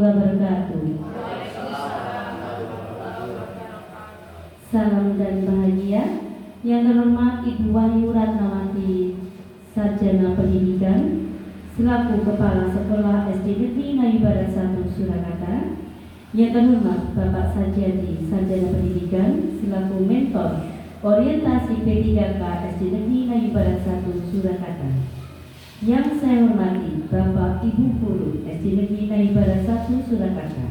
wabarakatuh. Salam dan bahagia yang terhormat Ibu Wahyu Ratnawati, Sarjana Pendidikan, selaku Kepala Sekolah SD Negeri Ngayu Barat 1 Surakarta. Yang terhormat Bapak Sajadi, Sarjana Pendidikan, selaku Mentor Orientasi P3K SD Negeri Ngayu Barat 1 Surakarta. Yang saya hormati Bapak Ibu Guru SD Negeri Ngayu Barat 1 Surakarta.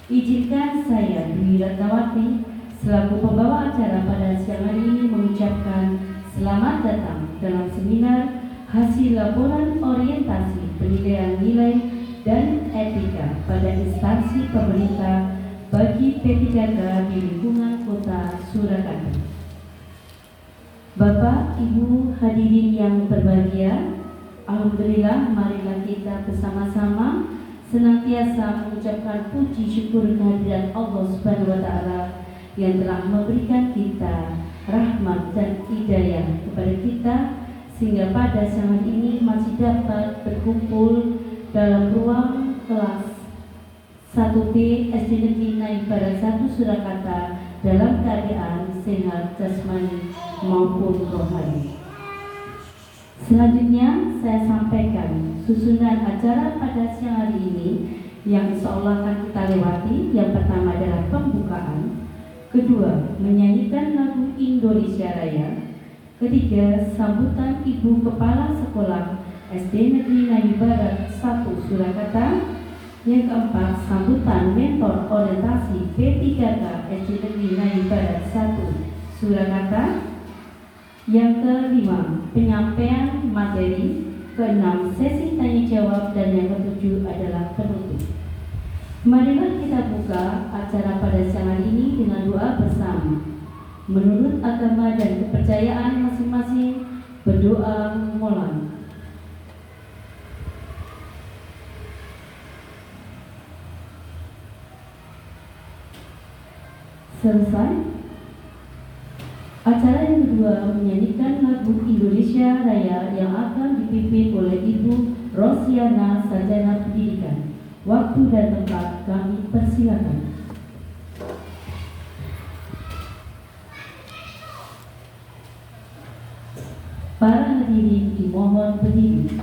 Izinkan saya Dwi Ratnawati selaku pembawa acara pada siang hari ini mengucapkan selamat datang dalam seminar hasil laporan orientasi penilaian nilai dan etika pada instansi pemerintah bagi P3K di lingkungan Kota Surakarta. Bapak, Ibu hadirin yang berbahagia, alhamdulillah marilah kita bersama-sama senantiasa mengucapkan puji syukur kehadiran Allah Subhanahu wa taala yang telah memberikan kita rahmat dan hidayah kepada kita sehingga pada siang ini masih dapat berkumpul dalam ruang kelas 1B SD Negeri Ngayu Barat 1 Surakarta dalam keadaan sehat jasmani maupun rohani. Selanjutnya saya sampaikan susunan acara pada siang hari ini yang insya Allah akan kita lewati. Yang pertama adalah pembukaan, kedua menyanyikan lagu Indonesia Raya, ketiga sambutan Ibu Kepala Sekolah SD Negeri Ngayu Barat 1 Surakarta, yang keempat sambutan Mentor Orientasi P3K SD Negeri Ngayu Barat 1 Surakarta, yang kelima penyampaian materi, keenam sesi tanya jawab, dan yang ketujuh adalah penutup. Marilah kita buka acara pada siang hari ini dengan doa bersama. Menurut agama dan kepercayaan masing-masing, berdoa mulai. Selesai. Acara yang kedua menyanyikan lagu Indonesia Raya yang akan dipimpin oleh Ibu Rosiana, Sarjana Pendidikan. Waktu dan tempat kami persilakan. Para hadirin dimohon berdiri.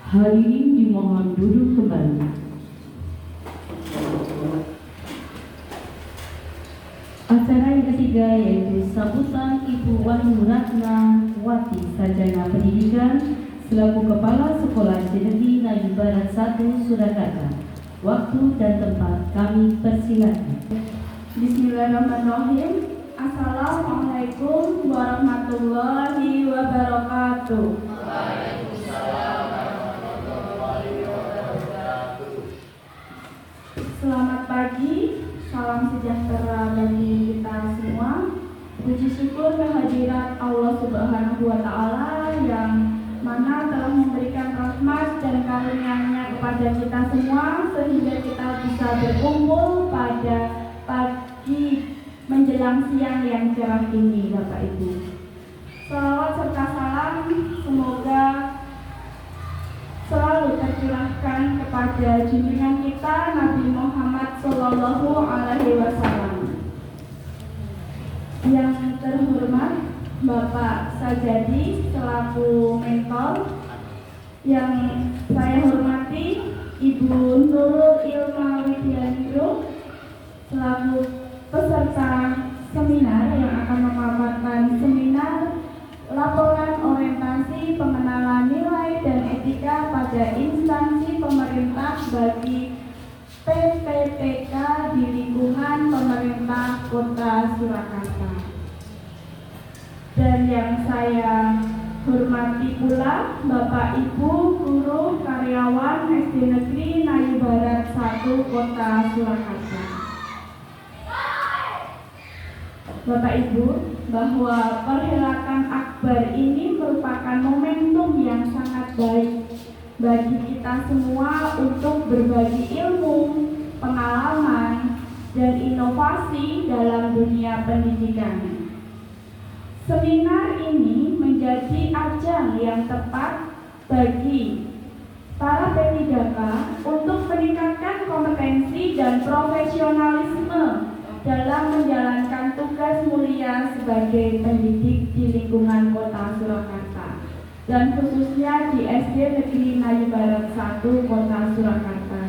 Hadirin dimohon duduk kembali. Acara yang ketiga yaitu sambutan Ibu Wahyu Ratnawati, Sarjana Pendidikan, selaku Kepala Sekolah SD Negeri Ngayu Barat 1 Surakarta. Waktu dan tempat kami persilakan. Bismillahirrahmanirrahim. Assalamualaikum warahmatullahi wabarakatuh. Selamat pagi, salam sejahtera bagi kita semua. Puji syukur kehadirat Allah Subhanahu wa Ta'ala yang mana telah memberikan rahmat dan karunia-Nya kepada kita semua sehingga kita bisa berkumpul pada pagi menjelang siang yang cerah ini, Bapak Ibu. Salawat serta salam semoga selalu tercurahkan kepada junjungan kita Nabi Muhammad Sallallahu Alaihi Wasallam. Yang terhormat Bapak Sajadi selaku mentor, yang saya hormati Ibu Nurul Ilma Widianto selaku peserta seminar yang akan memaparkan seminar laporan orientasi pengenalan nilai dan etika pada instansi pemerintah bagi PPPK di lingkungan pemerintah Kota Surakarta. Dan yang saya hormati pula Bapak Ibu guru karyawan SD Negeri Nayu Barat 1 Kota Surakarta. Bapak Ibu, bahwa perhelatan akbar ini merupakan momentum yang sangat baik bagi kita semua untuk berbagi ilmu, pengalaman, dan inovasi dalam dunia pendidikan. Seminar ini menjadi ajang yang tepat bagi para P3K untuk meningkatkan kompetensi dan profesionalisme dalam menjalankan tugas mulia sebagai pendidik di lingkungan Kota Surakarta dan khususnya di SD Negeri Nayu Barat 1 Kota Surakarta.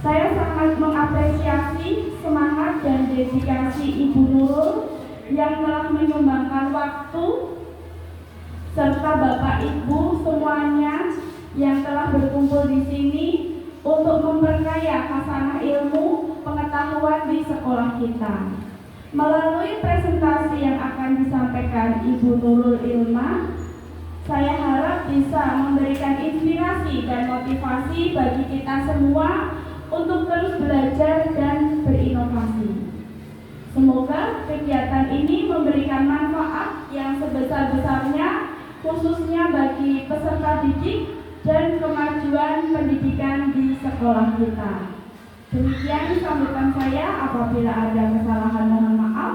Saya sangat mengapresiasi semangat dan dedikasi Ibu Nurul yang telah menyumbangkan waktu serta Bapak Ibu semuanya yang telah berkumpul di sini untuk memperkaya khasanah ilmu pengetahuan di sekolah kita. Melalui presentasi yang akan disampaikan Ibu Nurul Ilma, saya harap bisa memberikan inspirasi dan motivasi bagi kita semua untuk terus belajar dan berinovasi. Semoga kegiatan ini memberikan manfaat yang sebesar-besarnya khususnya bagi peserta didik dan kemajuan pendidikan di sekolah kita. Demikian sambutan saya, apabila ada kesalahan mohon maaf.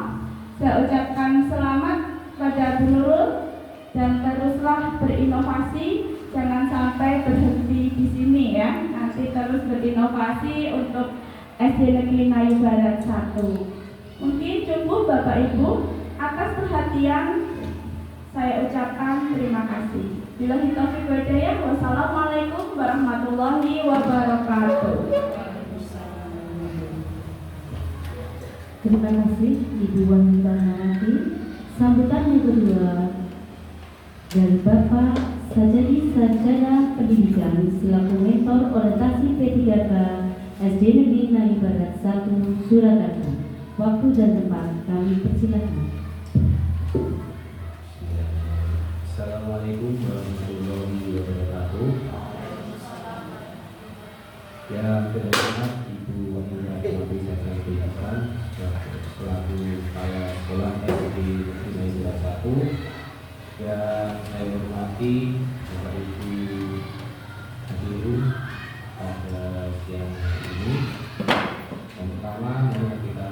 Saya ucapkan selamat pada Bu Nurul dan teruslah berinovasi, jangan sampai berhenti di sini ya. Nanti terus berinovasi untuk SD Negeri Nayu Barat 1. Mungkin cukup Bapak Ibu, atas perhatian saya ucapkan terima kasih. Billahi taufiq wal hidayah. Wassalamualaikum warahmatullahi wabarakatuh. Terima kasih Ibu Wanita Nawati. Sambutan yang kedua dari Bapak Sajadi Sarjana Pendidikan selaku mentor orientasi P3K SD Negeri Nayu Barat 1 Surakarta. Waktu dan tempat kami persilakan. Assalamualaikum warahmatullahi wabarakatuh. Yang terhormat Ibu Wanita Nawati Sarjana Pendidikan selaku kepala sekolah SD Negeri Nayu Barat 1. Yang saya hormati Bapak Ibu hadirin pada siang ini. Yang pertama, mari kita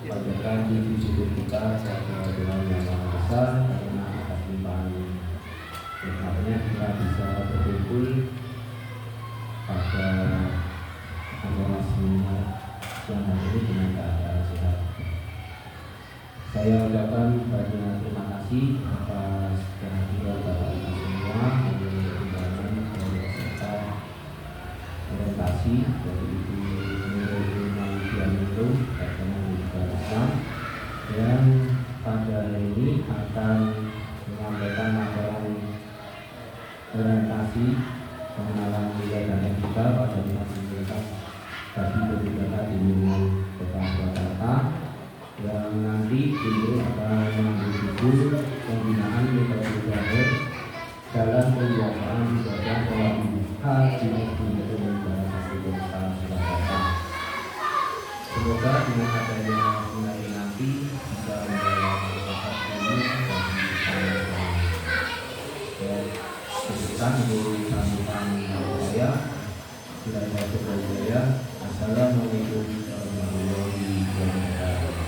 panjatkan puji syukur kita kepada Tuhan Yang Maha Esa karena atas limpahan nikmatnya kita bisa berkumpul pada acara seminar siang hari ini dengan keadaan sehat. Saya ucapkan banyak terima kasih atas kehadiran Bapak Ibu semua yang undangan dari peserta orientasi dari Ibu Nurul Ilma Widianto Sarjana Pendidikan Islam yang pada hari ini akan menyampaikan laporan orientasi pengenalan nilai dan etika pada universitas bagi P3K di lingkungan Kota Surakarta yang nanti Ibu akan mengambil pembinaan metode belajar dalam penguasaan ibadah sholat duha di Masjid Universitas Kota Surakarta. Semoga dengan adanya nilai nanti bisa membawa manfaat ini bagi saya semua. Dan sekian untuk sambutan saya. Assalamualaikum warahmatullahi wabarakatuh.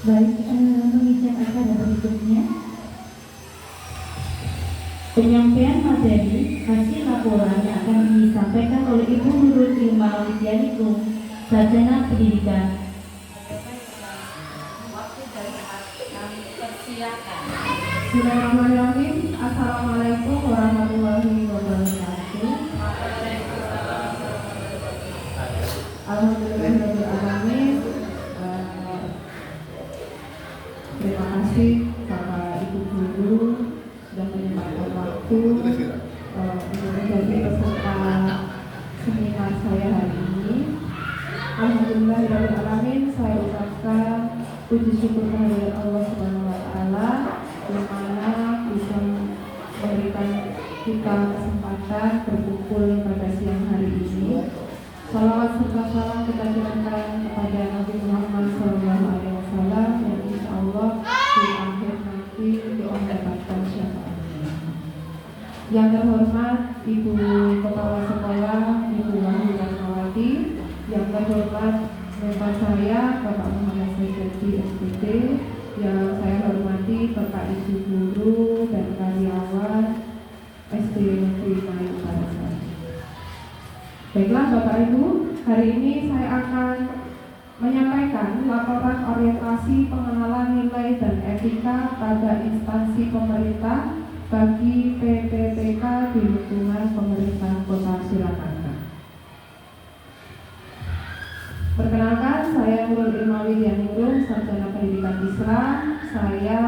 Baik, mengijak acara berikutnya. Penyampaian materi hasil laporan yang akan disampaikan oleh Ibu Nurul Ilma Widyanikum, Sarjana Pendidikan. Waktu dari kami persilakan. Bismillahirrahmanirrahim. Assalamualaikum warahmatullahi wabarakatuh. Alhamdulillahirrahmanirrahim. Terima kasih Bapak Ibu Guru sudah menyempatkan waktu untuk menjadi peserta seminar saya hari ini. Alhamdulillahirrahmanirrahim. Saya ucapkan puji syukur kehadirat Allah Subhanahu wa Ta'ala yang mana bisa memberikan kita kesempatan berkumpul pada siang hari ini. Salawat serta salam kita kirimkan kepada Nabi Muhammad SAW yang insya Allah di akhir nanti kita mendapatkan syafaatnya. Yang terhormat Ibu Kepala Sekolah Ibu Wahyu Ratnawati, yang terhormat Bapak saya Bapak Muhammad Sayyidi SPT, yang saya hormati Bapak Ibu Guru dan karyawan SD Negeri Mayu Barat. Baiklah Bapak Ibu, hari ini saya akan menyampaikan laporan orientasi pengenalan nilai dan etika pada instansi pemerintah bagi PPPK di lingkungan pemerintah Kota Surakarta. Perkenalkan, saya Nurul Ilma Widyanikum, Sarjana Pendidikan Islam. Saya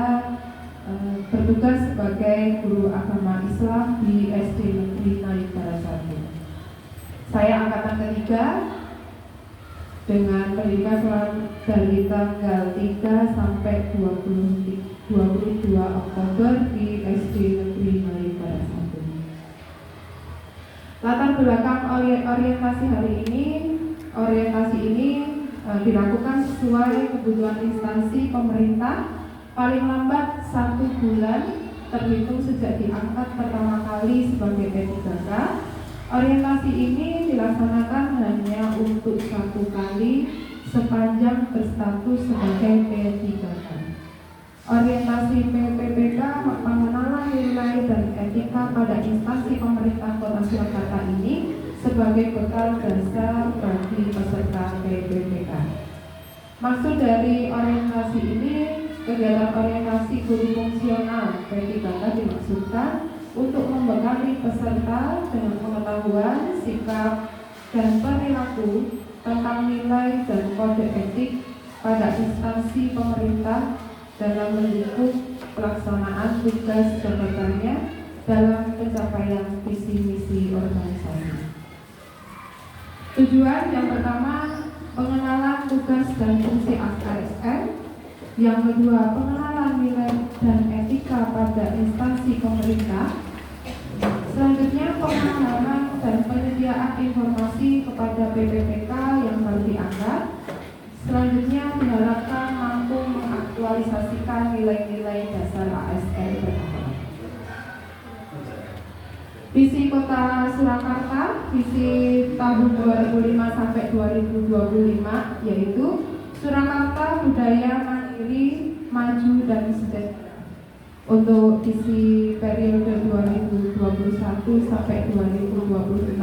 bertugas sebagai guru agama Islam di SD Negeri Mayu Barat 1. Saya angkatan ketiga dengan pendidikan dari tanggal 3 sampai 22 Oktober di SD Negeri Mayu Barat 1. Latar belakang orientasi ini dilakukan sesuai kebutuhan instansi pemerintah paling lambat 1 bulan terhitung sejak diangkat pertama kali sebagai P3K. Orientasi ini dilaksanakan hanya untuk 1 kali sepanjang berstatus sebagai P3K. Orientasi PPPK pengenalan nilai dan etika pada instansi pemerintah Kota Surakarta ini sebagai bekal dasar bagi peserta PPPK. Maksud dari orientasi ini, kegiatan orientasi guru fungsional P3K dimaksudkan untuk membekali peserta dengan pengetahuan, sikap, dan perilaku tentang nilai dan kode etik pada instansi pemerintah dalam mendukung pelaksanaan tugas jabatannya dalam pencapaian visi misi organisasi. Tujuan yang pertama, pengenalan tugas dan fungsi ASN. Yang kedua, pengenalan nilai dan etika pada instansi pemerintah. Selanjutnya, pemahaman dan penyediaan informasi kepada PPPK yang baru diangkat. Selanjutnya, diharapkan mampu mengaktualisasikan nilai-nilai dasar ASN bertahap. Visi Kota Surakarta, visi tahun 2005 sampai 2025, yaitu Surakarta budaya mandiri, maju dan sejahtera. Untuk visi periode 2021 sampai 2026,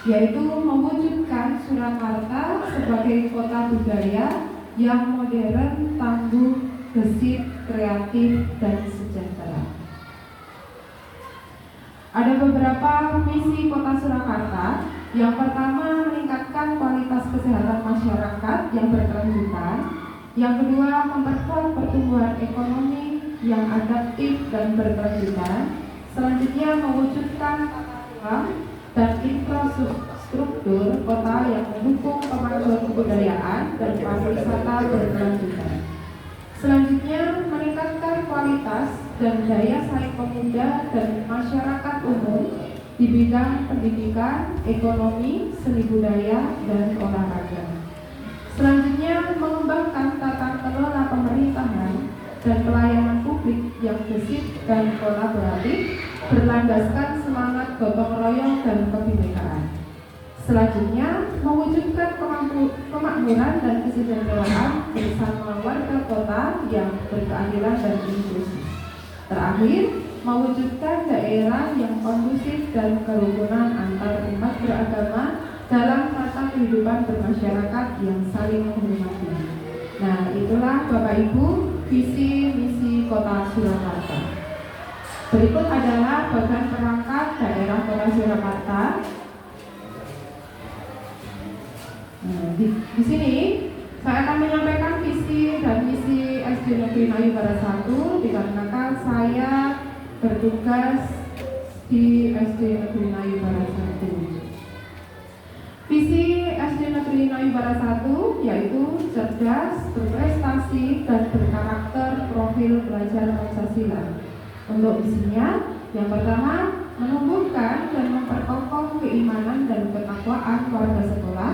yaitu mewujudkan Surakarta sebagai kota budaya yang modern, tangguh, gesit, kreatif, dan sejahtera. Ada beberapa misi Kota Surakarta. Yang pertama, meningkatkan kualitas kesehatan masyarakat yang berkelanjutan. Yang kedua, memperkuat pertumbuhan ekonomi yang adaptif dan berkelanjutan. Selanjutnya, mewujudkan tata ruang dan infrastruktur kota yang mendukung kemajuan kebudayaan dan pariwisata berkelanjutan. Selanjutnya, meningkatkan kualitas dan daya saing pemuda dan masyarakat umum di bidang pendidikan, ekonomi, seni budaya, dan olahraga. Selanjutnya, mengembangkan tata kelola pemerintahan dan pelayanan publik yang gesit dan kolaboratif, berlandaskan semangat gotong royong dan kebinekaan. Selanjutnya, mewujudkan kemakmuran dan kesejahteraan bersama warga kota yang berkeadilan dan inklusif. Terakhir, mewujudkan daerah yang kondusif dan kerukunan antar umat beragama dalam tata kehidupan bermasyarakat yang saling menghormati. Nah, itulah Bapak Ibu visi misi Kota Surakarta. Berikut adalah bagan perangkat daerah Kota Surakarta. Nah, di sini saya akan menyampaikan visi dan misi SD Negeri Nayu Barat 1 dikarenakan saya bertugas di SD Negeri Nayu Barat 1. Visi SD Negeri Nayu Barat 1 yaitu cerdas, berprestasi, dan berkarakter profil pelajar Pancasila. Untuk misinya, yang pertama, menumbuhkan dan memperkokoh keimanan dan ketakwaan warga sekolah.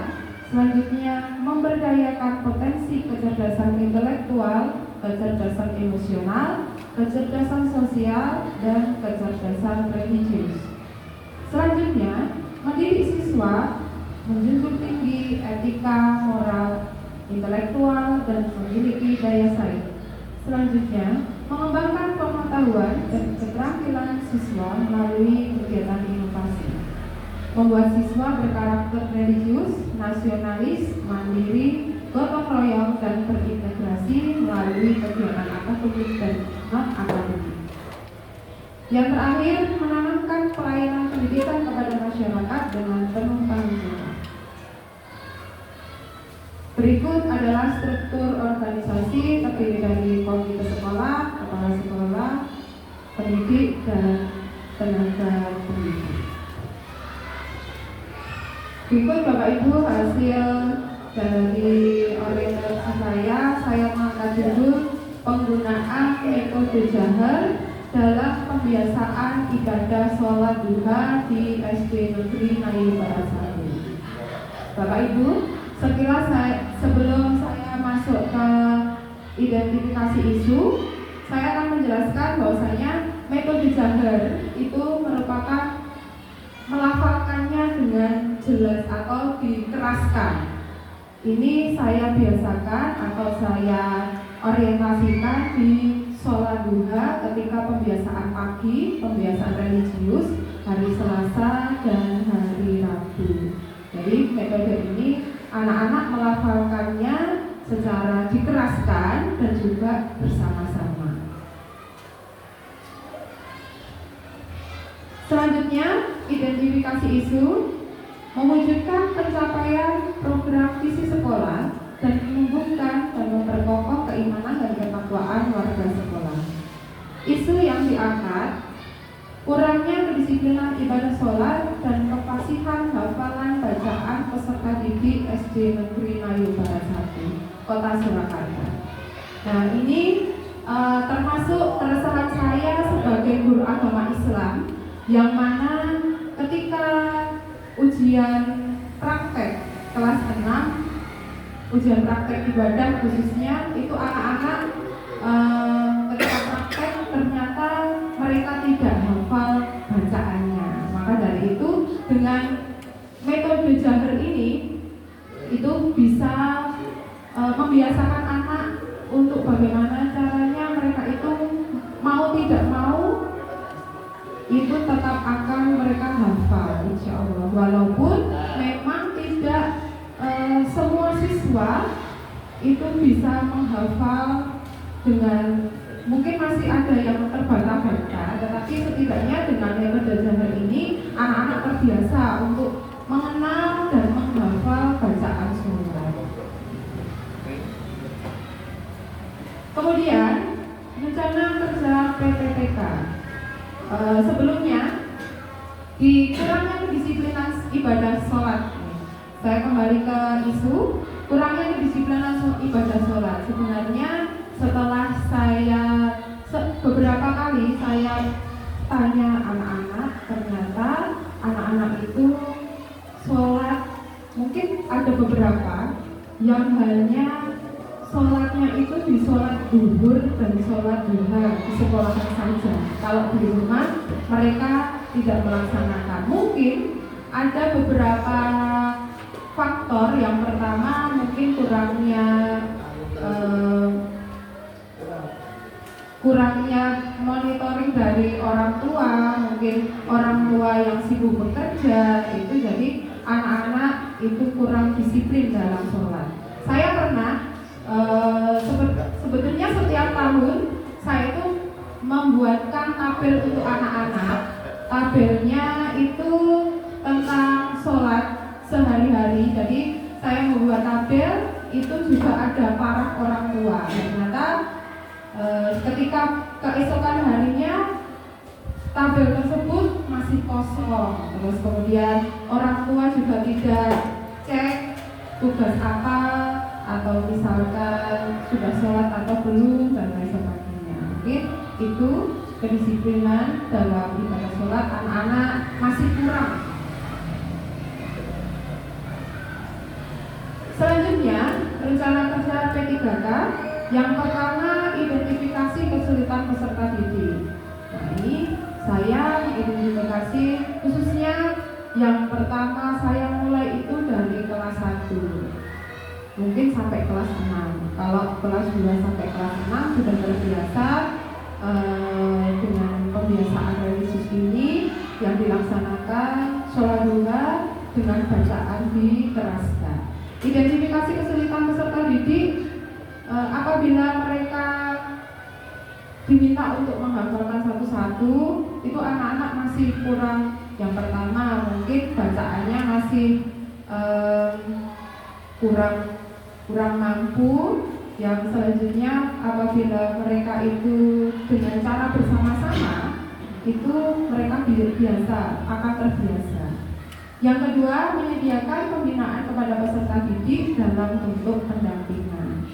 Selanjutnya, memberdayakan potensi kecerdasan intelektual, kecerdasan emosional, kecerdasan sosial, dan kecerdasan religius. Selanjutnya, mendidik siswa menjunjung tinggi etika, moral, intelektual, dan memiliki daya saing. Selanjutnya, mengembangkan pengetahuan dan keterampilan siswa melalui kegiatan inovasi. Membuat siswa berkarakter religius, nasionalis, mandiri, gotong royong, dan berintegrasi melalui kegiatan akademik dan non-akademik. Yang terakhir, menanamkan pelayanan pendidikan kepada masyarakat dengan penuh tanggung jawab. Berikut adalah struktur organisasi terdiri dari komite sekolah, kepala sekolah, pendidik, dan tenaga pendidik. Berikut Bapak Ibu hasil dari orientasi saya mengangkat judul penggunaan metode Jahar dalam pembiasaan ibadah sholat duha di SD Negeri Nayu Barat 1. Bapak Ibu, sekilas sebelum saya masuk ke identifikasi isu, saya akan menjelaskan bahwasanya metode Jahar itu merupakan melafalkannya dengan jelas atau dikeraskan. Ini saya biasakan atau saya orientasikan di sholat duha ketika pembiasaan pagi, pembiasaan religius hari Selasa dan hari Rabu. Jadi metode ini anak-anak melafalkannya secara dikeraskan dan juga bersama-sama. Selanjutnya, identifikasi isu, mewujudkan pencapaian program visi sekolah dan menumbuhkan dan memperkokoh keimanan dan ketakwaan warga sekolah. Isu yang diangkat, kurangnya kedisiplinan ibadah sholat dan kefasihan hafalan bacaan peserta didik SD Negeri Nayu Barat 1, Kota Surakarta. Nah, ini termasuk keresahan saya sebagai guru agama Islam, yang mana ketika ujian praktek kelas 6, ujian praktek ibadah khususnya, itu anak-anak ketika praktek ternyata mereka tidak hafal bacaannya. Maka dari itu dengan metode Jahar ini itu bisa membiasakan anak untuk bagaimana caranya mereka itu mau tidak mau itu tetap akan mereka hafal, insya Allah. Walaupun memang tidak semua siswa itu bisa menghafal dengan, mungkin masih ada yang terbata-bata, tetapi setidaknya dengan metode Jahar ini anak-anak terbiasa untuk mengenal dan menghafal bacaan surat. Kemudian rencana kerja PPPK. Sebelumnya di kurangnya kedisiplinan ibadah sholat. Saya kembali ke isu kurangnya kedisiplinan ibadah sholat. Sebenarnya setelah saya beberapa kali saya tanya anak-anak, ternyata anak-anak itu sholat mungkin ada beberapa yang hanya sholatnya itu di sholat duhur dan sholat duha di sekolah saja. Kalau di rumah mereka tidak melaksanakan. Mungkin ada beberapa faktor. Yang pertama mungkin kurangnya monitoring dari orang tua, mungkin orang tua yang sibuk bekerja, itu jadi anak-anak itu kurang disiplin dalam sholat. Saya pernah sebetulnya setiap tahun saya itu membuatkan tabel untuk anak-anak. Tabelnya itu tentang sholat sehari-hari. Jadi saya membuat tabel itu juga ada para orang tua. Ternyata ketika keesokan harinya tabel tersebut masih kosong. Terus kemudian orang tua juga tidak cek tugas apa, atau misalkan sudah sholat atau belum, dan lain sebagainya. Mungkin itu kedisiplinan dalam ibadah sholat anak-anak masih kurang. Selanjutnya rencana kerja P3K. Yang pertama, identifikasi kesulitan peserta didik. Nah, ini saya identifikasi khususnya yang pertama saya mulai itu dari kelas 1 mungkin sampai kelas 6. Kalau kelas 2 sampai kelas 6 sudah terbiasa dengan pembiasaan religius ini yang dilaksanakan sholat duha dengan bacaan diteraskan. Identifikasi kesulitan peserta didik, apabila mereka diminta untuk menghafalkan satu-satu, itu anak-anak masih kurang. Yang pertama mungkin bacaannya masih kurang mampu. Yang selanjutnya apabila mereka itu dengan cara bersama-sama, itu mereka akan terbiasa. Yang kedua, menyediakan pembinaan kepada peserta didik dalam bentuk pendampingan.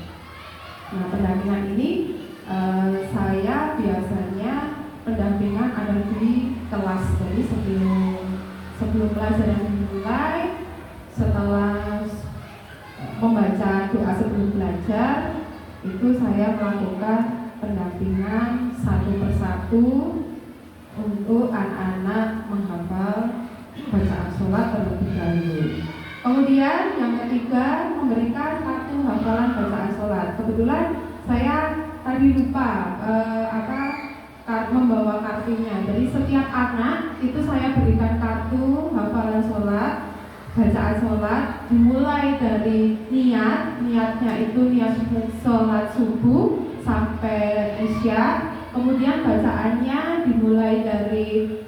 Nah, pendampingan ini saya biasanya pendampingan ada di kelas. Jadi sebelum pelajaran dimulai, setelah membaca doa sebelum belajar, itu saya melakukan pendampingan satu persatu untuk anak-anak menghafal bacaan sholat terlebih dahulu. Kemudian yang ketiga, memberikan kartu hafalan bacaan sholat. Kebetulan saya tadi lupa membawa kartunya. Jadi setiap anak itu saya berikan kartu hafalan sholat, bacaan sholat, dimulai dari niatnya itu niat sholat subuh sampai isya. Kemudian bacaannya dimulai dari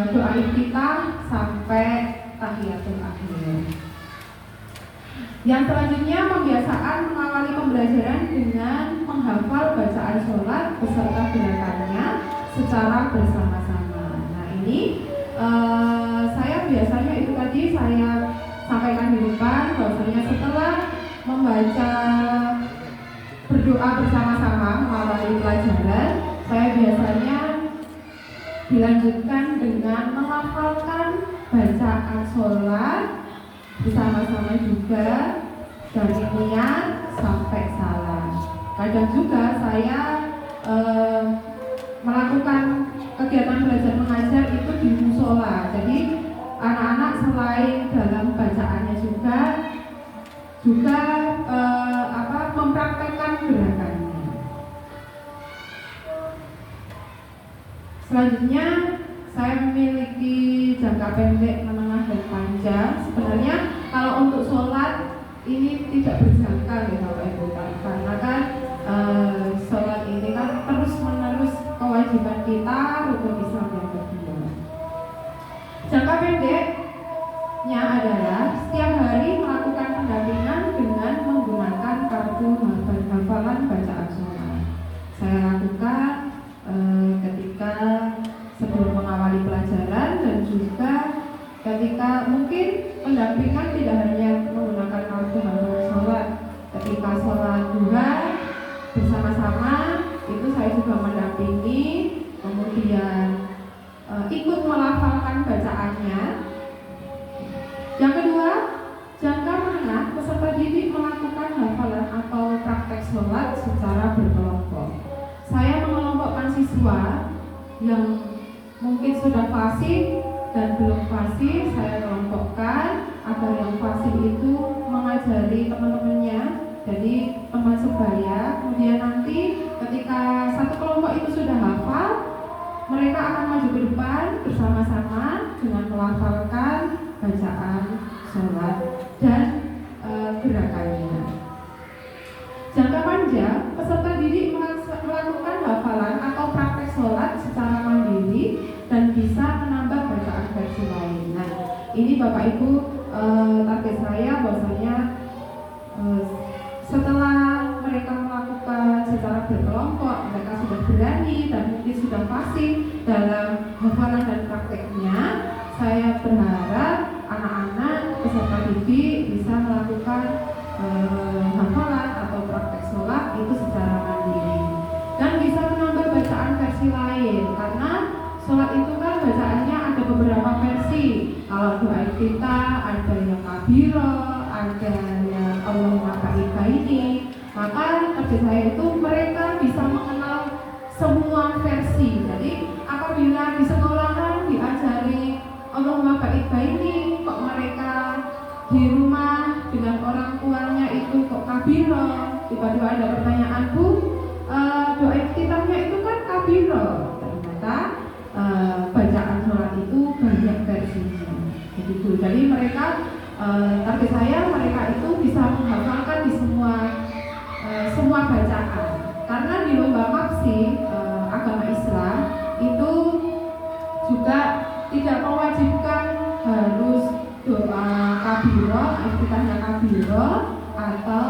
doa iftitah sampai tahiyatul akhir. Yang selanjutnya, pembiasaan mengawali pembelajaran dengan menghafal bacaan sholat beserta gerakannya secara bersama-sama. Nah, ini saya biasanya itu tadi saya sampaikan di depan bahwasanya setelah membaca berdoa bersama-sama mengawali pelajaran, saya biasanya dilanjutkan dengan melafalkan bacaan sholat bersama-sama juga dari niat sampai salam. Kadang juga saya melakukan kegiatan belajar mengajar itu di musola. Jadi anak-anak selain dalam bacaannya juga mempraktekkan gerakannya. Selanjutnya, saya memiliki jangka pendek, menengah, dan panjang. Sebenarnya kalau untuk sholat ini tidak berjangka ya Bapak Ibu, karena kan sholat ini kan terus menerus kewajiban kita rukun Islam yang kedua. Jangka pendeknya adalah setiap hari melakukan pendampingan dengan menggunakan kartu hafalan bacaan sholat. dilakukan ketika sebelum mengawali pelajaran dan juga ketika mungkin pendampingan tidak hanya menggunakan kartu hafalan sholat. Ketika sholat duha bersama-sama itu saya juga mendampingi, kemudian ikut melafalkan bacaannya. Yang kedua, jangka mana peserta didik melakukan hafalan atau praktek sholat secara berkelompok. Saya mengelompokkan siswa yang mungkin sudah fasih dan belum fasih, saya kelompokkan agar yang fasih itu mengajari teman-temannya, jadi teman sebaya. Kemudian nanti ketika satu kelompok itu sudah hafal, mereka akan maju ke depan bersama-sama dengan melafalkan bacaan sholat dan gerakannya. Jangka panjang, peserta didik melakukan hafalan atau praktek sholat secara mandiri dan bisa menambah bacaan versi lain. Nah, ini Bapak Ibu target saya bahwasanya setelah mereka melakukan secara berkelompok, mereka sudah berani dan mungkin sudah fasih dalam hafalan dan prakteknya. Saya berharap anak-anak peserta didik bisa melakukan hafalan atau praktek sholat itu secara mandiri dan bisa menambah bacaan versi lain, karena sholat itu kan bacaannya ada beberapa versi. Kalau doa kita ada yang kabiro, ada yang Allahumma ini, maka target saya itu mereka bisa mengenal semua versi. Jadi apabila di sekolahan diajari Allahumma ini, kok mereka di rumah dengan orang tuanya itu kok kabiro, tiba-tiba ada pertanyaan, Bu, doa kitabnya itu kan kabiro, ternyata bacaan sholat itu banyak versinya, begitu. Jadi mereka target saya mereka itu bisa menghafalkan di semua bacaan, karena di lomba maksi agama Islam itu juga tidak mewajibkan harus doa kabiro, iftitahnya kabiro atau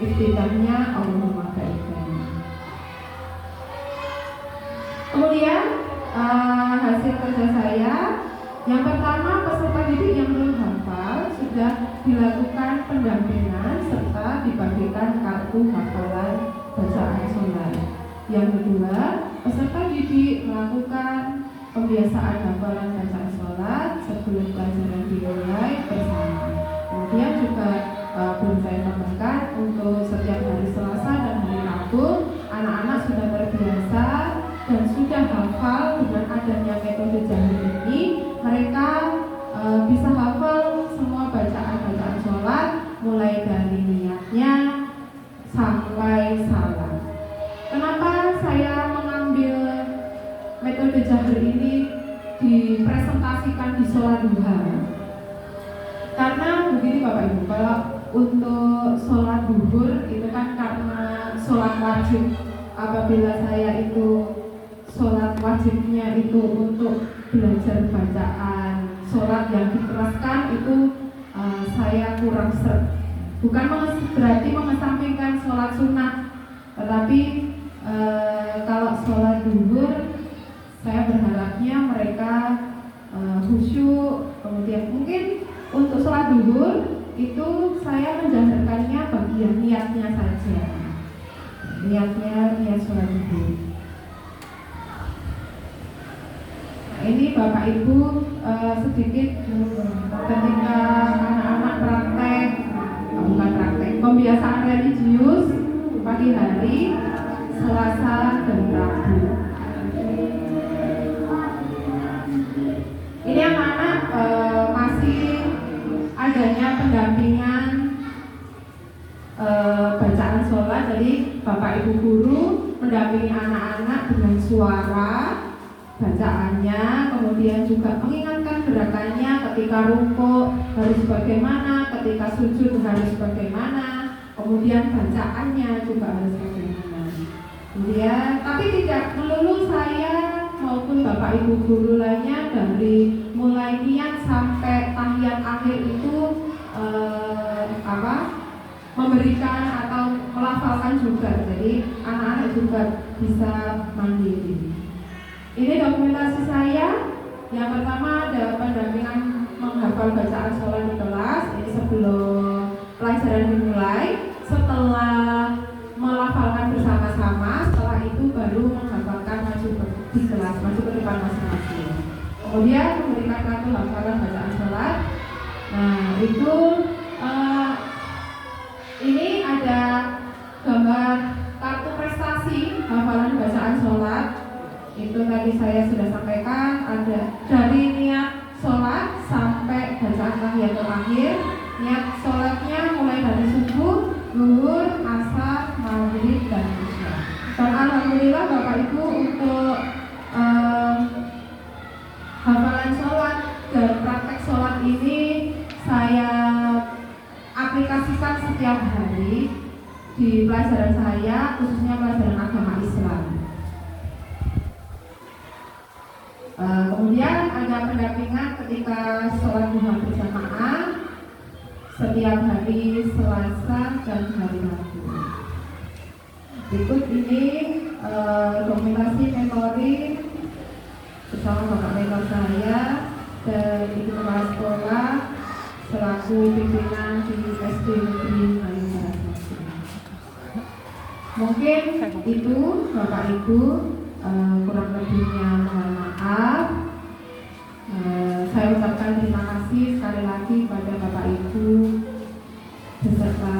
iftitahnya Allahumma baikkan. Kemudian hasil kerja saya yang pertama, peserta didik yang belum hafal sudah dilakukan pendampingan serta dibagikan kartu hafalan bacaan sholat. Yang kedua, peserta didik melakukan pembiasaan hafalan bacaan sholat sebelum pelajaran dimulai bersama. Kemudian juga belum saya tambahkan untuk setiap hari Selasa dan hari Rabu anak-anak sudah terbiasa dan sudah hafal dengan adanya metode jahil ini. Mereka bisa hafal semua bacaan-bacaan sholat mulai dari niatnya sampai salam. Kenapa saya mengambil metode jahil ini dipresentasikan di sholat duha? Karena begini Bapak Ibu, kalau untuk sholat duhur itu kan karena sholat wajib, apabila saya itu sholat wajibnya itu untuk belajar bacaan sholat yang dikeraskan itu saya kurang seret. Bukan berarti mengesampingkan sholat sunnah, tetapi kalau sholat duhur saya berharapnya mereka khusyuk. Kemudian mungkin untuk sholat duhur itu saya menjaharkannya bagian niatnya saja, niat sholat duhur. Ini Bapak Ibu sedikit ketika anak-anak praktek pembiasaan religius pagi hari Selasa dan Rabu. Ini anak-anak masih adanya pendampingan bacaan sholat. Jadi Bapak Ibu guru mendampingi anak-anak dengan suara bacaannya, kemudian juga mengingatkan gerakannya ketika rukuk harus bagaimana, ketika sujud harus bagaimana, kemudian bacaannya juga harus bagaimana. Kemudian, tapi tidak melulu saya maupun Bapak Ibu guru lainnya dari mulai niat sampai tahiyat akhir itu memberikan atau melafalkan juga, jadi anak-anak juga bisa mandiri. Ini dokumentasi saya. Yang pertama ada pendampingan menghafal bacaan sholat di kelas. Ini sebelum pelajaran dimulai. Setelah melafalkan bersama-sama, setelah itu baru menghafalkan maju di kelas, maju ke depan masing-masing. Kemudian memberikan kartu hafalan bacaan sholat. Nah itu ini ada gambar kartu prestasi hafalan bacaan sholat. Itu tadi saya sudah sampaikan, ada dari niat sholat sampai bacaan tahiyatul akhir. Niat sholatnya mulai dari subuh, zuhur, asar, maghrib, dan isya. Dan alhamdulillah Bapak Ibu untuk hafalan sholat dan praktek sholat ini saya aplikasikan setiap hari di pelajaran saya, khususnya pelajaran agama Islam. Kemudian ada pendampingan ketika sholat duha berjamaah setiap hari Selasa dan hari Rabu. Berikut ini dokumentasi memori bersama Bapak Mentor saya dan Ibu Kepala Sekolah selaku pimpinan di SD Negeri Melayu Barat. Mungkin itu Bapak Ibu, kurang lebihnya mohon maaf. Saya ucapkan terima kasih sekali lagi pada Bapak Ibu beserta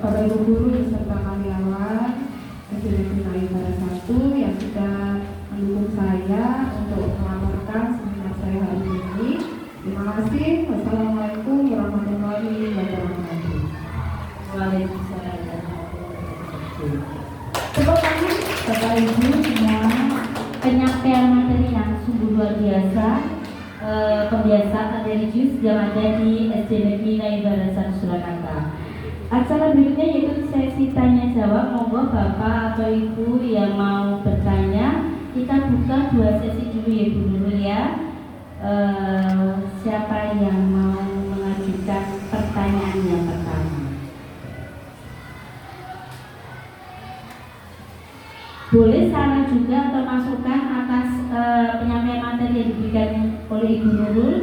Bapak Ibu guru beserta karyawan SD Negeri Melayu Barat 1 yang sudah mendukung saya untuk melaporkan seminar saya hari ini. Terima kasih. Wassalamualaikum warahmatullahi wabarakatuh. Waalaikumsalam warahmatullahi wabarakatuh. Terima kasih Bapak Ibu semua, penyampaian materi yang sungguh luar biasa, pembiasaan religius yang ada di SD Negeri Melayu Barat 1 Surakarta. Acara berikutnya yaitu sesi tanya jawab. Monggo Bapak atau Ibu yang mau bertanya, kita buka 2 sesi dulu ya Bu Nurul ya. Siapa yang mau mengajukan pertanyaan yang pertama? Boleh saran juga atau masukan atas penyampaian materi yang diberikan oleh Ibu Nurul.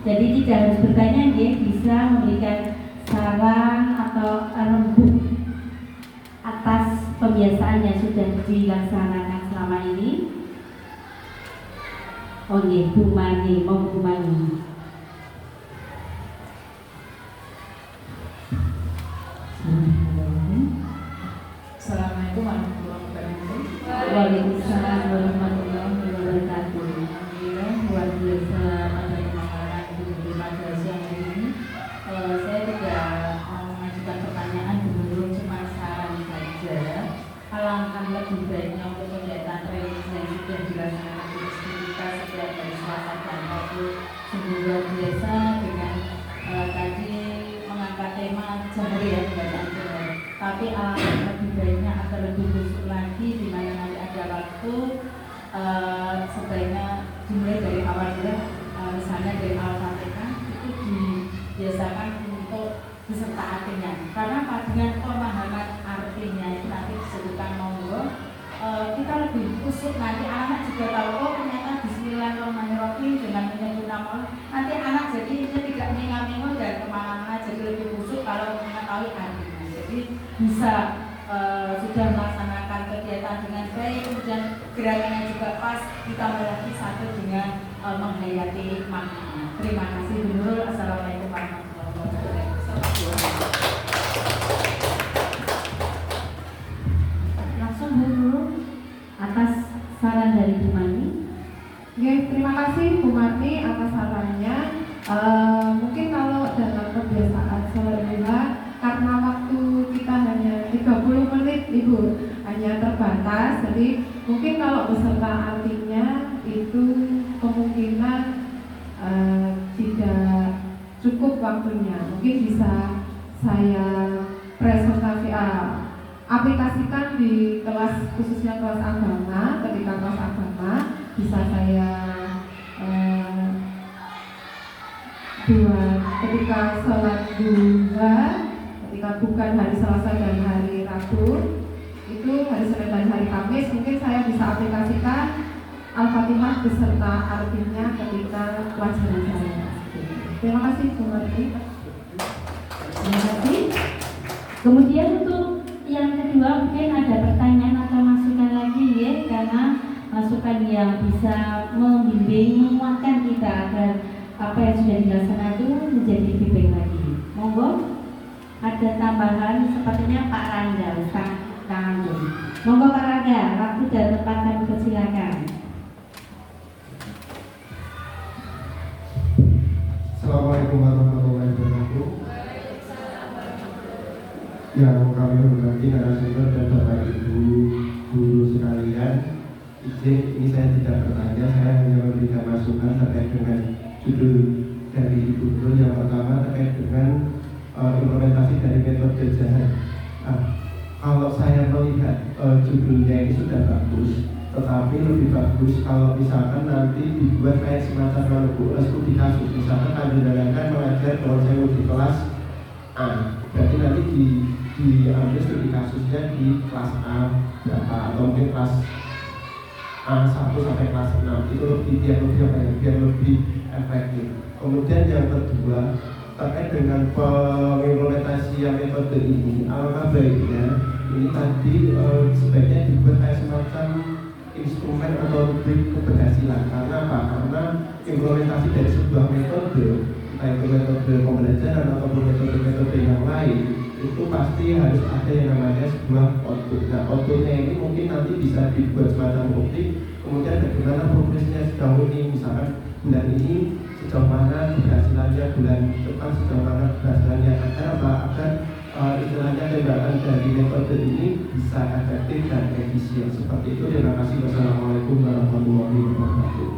Jadi tidak harus bertanya, dia bisa memberikan saran atau rembuk atas pembiasaan yang sudah dilaksanakan selama ini. Oh iya, Bu Mani, mau Bu Mani. Assalamualaikum warahmatullahi wabarakatuh. Waalaikumsalam warahmatullahi wabarakatuh. Alhamdulillah luar biasa materi makanan di madrasah yang ini. Saya tidak mengajukan pertanyaan dulu, cuma saran saja. Alangkah lebih baiknya untuk kegiatan religi yang sudah dilaksanakan di kita setiap hari Selasa dan Rabu sungguh luar biasa dengan tadi mengangkat tema jahar ya, bacaan jahar. Tapi alangkah lebih baiknya agar lebih khusus lagi di mana nanti ada waktu, sebaiknya dimulai dari awal ya, misalnya dari Al-Fatihah itu dibiasakan untuk beserta artinya, karena dengan pemahaman artinya itu nanti disebutkan monggo, kita lebih khusus nanti anak juga tahu, oh ternyata Bismillahirrahmanirrahim dengan menyebut nama Allah, nanti anak jadi dia tidak mengingat-ingat dan kemana-mana, jadi lebih khusus kalau mengetahui artinya. Jadi bisa sudah melaksanakan kegiatan dengan baik, kemudian gerakannya juga pas, ditambah lagi satu dengan menghayati maknanya. Terima kasih Bu Nurul. Assalamualaikum warahmatullahi wabarakatuh. Langsung Bu Nurul atas saran dari Bu Mani. Ya, terima kasih Bu Marni atas sarannya. Mungkin kalau dalam kebiasaan sholat duha, karena waktu kita hanya 30 menit Ibu, hanya terbatas, jadi mungkin kalau beserta artinya itu kemungkinan tidak cukup waktunya. Mungkin bisa saya presentasi aplikasikan di kelas, khususnya kelas agama. Ketika kelas agama bisa saya buat ketika sholat duha, ketika bukan hari Selasa dan hari Rabu. Rabu itu hari Senin dan hari Kamis mungkin saya bisa aplikasikan Al-Fatihah beserta artinya ketika pelajaran saya. Terima kasih Bu Marti. Terima kasih. Kemudian untuk yang kedua mungkin ada pertanyaan atau masukan lagi ya, karena masukan yang bisa membimbing, menguatkan kita agar apa yang sudah dilaksanakan itu menjadi lebih baik lagi. Monggo, ada tambahan sepertinya Pak Rangga, tangan dulu. Monggo Pak Rangga, waktu dan tempat kami persilakan. Assalamualaikum warahmatullahi wabarakatuh. Yang kami hormati narasumber dan Bapak Ibu guru sekalian, izin ini saya tidak bertanya, saya hanya memberikan masukan terkait dengan judul dari Ibu Guru. Yang pertama terkait dengan implementasi dari metode jahat. Kalau saya melihat judulnya ini sudah bagus, tetapi lebih bagus kalau misalkan nanti dibuat kayak semacam studi kasus. Misalkan Anda mengajar kalau saya di kelas A, berarti nanti diambil studi kasusnya di kelas A berapa, atau mungkin kelas A1 sampai kelas 6. Itu biar lebih efektif. Kemudian yang kedua terkait dengan pengimplementasian metode ini, alangkah baiknya ini tadi sebaiknya dibuat kayak semacam instrumen atau rubrik keberhasilan. Karena apa? Karena implementasi dari sebuah metode, entah itu metode pembelajaran ataupun metode-metode yang lain, itu pasti harus ada yang namanya sebuah output. Nah, outputnya ini mungkin nanti bisa dibuat semacam rubrik, kemudian bagaimana progresnya sejauh ini, misalkan bulan ini sejauh mana keberhasilannya, bulan depan sejauh mana keberhasilannya, agar apa? Agar istilahnya tembakan dari metode ini bisa efektif dan efisien. Seperti itu. Terima kasih. Wassalamualaikum warahmatullahi wabarakatuh.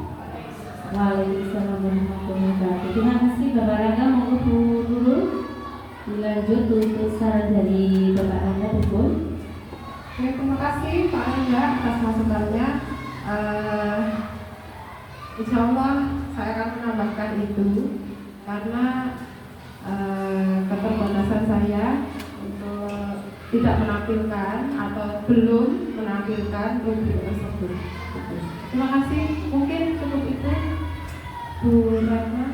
Waalaikumsalam warahmatullahi wabarakatuh. Terima kasih Bapak Rangga. Monggo Bu Nurul dilanjut untuk saran dari Bapak Rangga, Bu. Oke, terima kasih Pak Rangga atas masukannya. Insya Allah saya akan menambahkan itu karena keterbatasan saya untuk tidak menampilkan atau belum menampilkan rubrik tersebut. Terima kasih. Mungkin cukup itu Bu Ratna.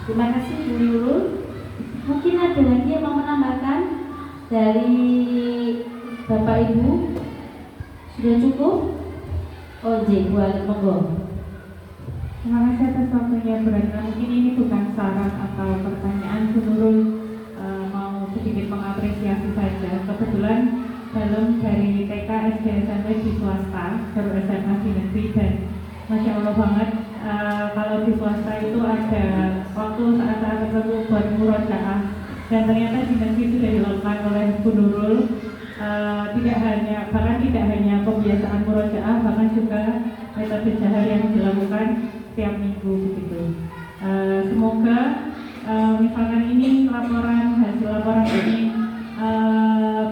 Terima kasih Bu Nurul. Mungkin ada lagi yang mau menambahkan dari Bapak Ibu? Sudah cukup? Oh, Bu Alit, monggo. Terima kasih atas waktunya Bu Ratna. Mungkin ini bukan saran atau pertanyaan, Bu Nurul mau sedikit mengapresiasi saja. Kebetulan dalam dari TK, SD, SMP di swasta, baru SMA di negeri, dan Masya Allah banget kalau di swasta itu ada waktu saat-saat tertentu buat murojaah, dan ternyata di negeri sudah dilakukan oleh Bu Nurul. Tidak hanya pembiasaan murojaah, bahkan juga metode jahar yang dilakukan setiap minggu begitu. Semoga misalkan ini hasil laporan ini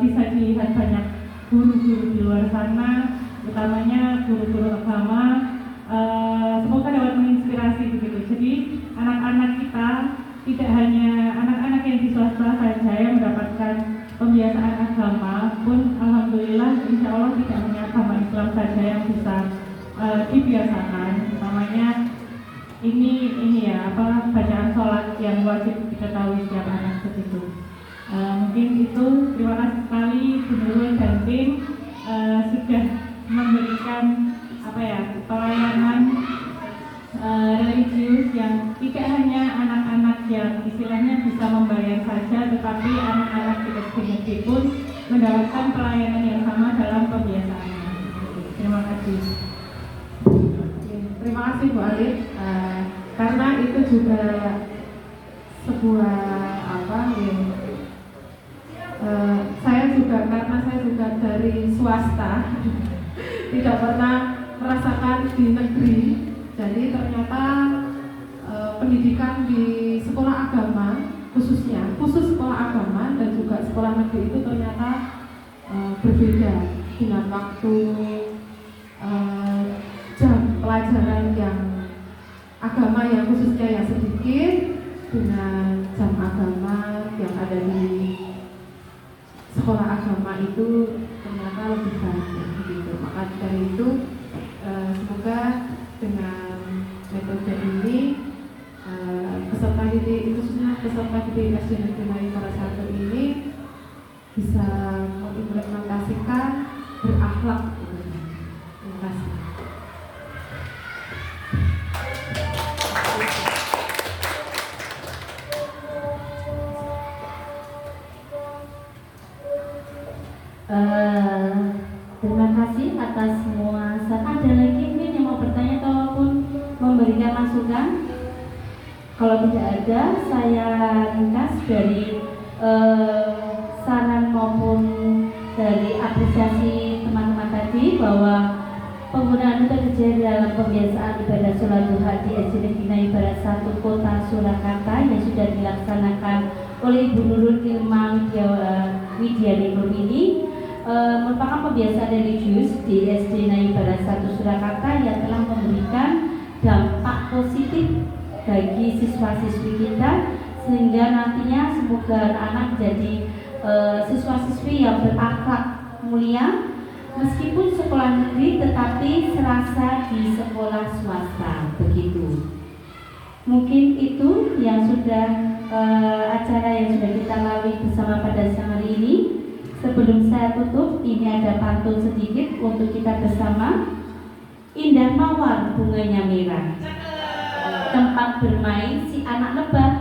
bisa dilihat banyak guru-guru di luar sana, utamanya guru-guru agama. Semoga dapat menginspirasi begitu. Jadi anak-anak kita tidak hanya anak-anak yang di swasta saja yang mendapatkan pembiasaan agama, pun alhamdulillah insya Allah tidak hanya agama Islam saja yang bisa dibiasakan. Utamanya ini ya bacaan sholat yang wajib diketahui setiap anak begitu. Mungkin itu. Terima kasih sekali Bu Nurul dan tim sudah memberikan pelayanan religius yang tidak hanya anak-anak yang istilahnya bisa membayar saja, tetapi anak-anak di negeri pun mendapatkan pelayanan yang sama dalam pembiasaannya. Terima kasih. Terima kasih Bu Alit. Karena itu juga sebuah saya juga dari swasta tidak pernah merasakan di negeri. Jadi ternyata pendidikan di sekolah agama khusus sekolah agama dan juga sekolah negeri itu ternyata berbeda dengan waktu jam pelajaran yang agama yang khususnya yang sedikit dengan jam agama yang ada di sekolah agama itu ternyata lebih baik begitu. Maka dari itu semoga dengan metode ini peserta didik khususnya peserta didik SD Negeri Mayubara 1 ini bisa mengimplementasikan berakhlak. Terima kasih. Terima kasih atas semua. Ada lagi mungkin yang mau bertanya ataupun memberikan masukan? Kalau tidak ada, saya ringkas dari saran maupun dari apresiasi teman-teman tadi bahwa penggunaan metode kerja dalam pembiasaan ibadah sholat duha di SD Negeri Mayubara 1 Kota Surakarta yang sudah dilaksanakan oleh Ibu Nurul Ilma Widianingrum ini merupakan pembiasaan religius di SD Mayubara 1 Surakarta yang telah memberikan dampak positif bagi siswa-siswi kita, sehingga nantinya semoga anak-anak menjadi siswa-siswi yang berakhlak mulia meskipun sekolah negeri tetapi serasa di sekolah swasta begitu. Mungkin itu yang sudah acara yang sudah kita lalui bersama pada siang hari ini. Sebelum saya tutup, ini ada pantun sedikit untuk kita bersama. Indah mawar bunganya merah, tempat bermain si anak lebah.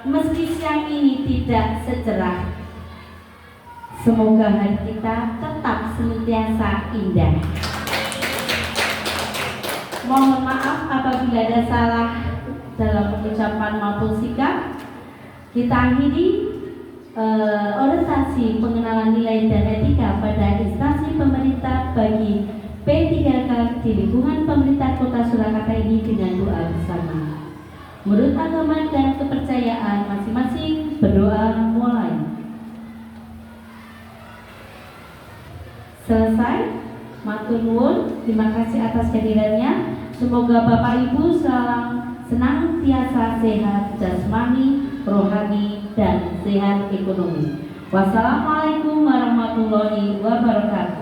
Meski siang ini tidak secerah, semoga hari kita tetap senantiasa indah. Mohon maaf apabila ada salah dalam pengucapan maupun sikap. Kita akhiri orientasi pengenalan nilai dan etika pada instansi pemerintah bagi P3K di lingkungan pemerintah Kota Surakarta ini dengan doa bersama. Menurut agama dan kepercayaan masing-masing, berdoa mulai. Selesai. Matur nuwun, terima kasih atas kehadirannya. Semoga Bapak Ibu senantiasa sehat jasmani, rohani, dan sehat ekonomi. Wassalamualaikum warahmatullahi wabarakatuh.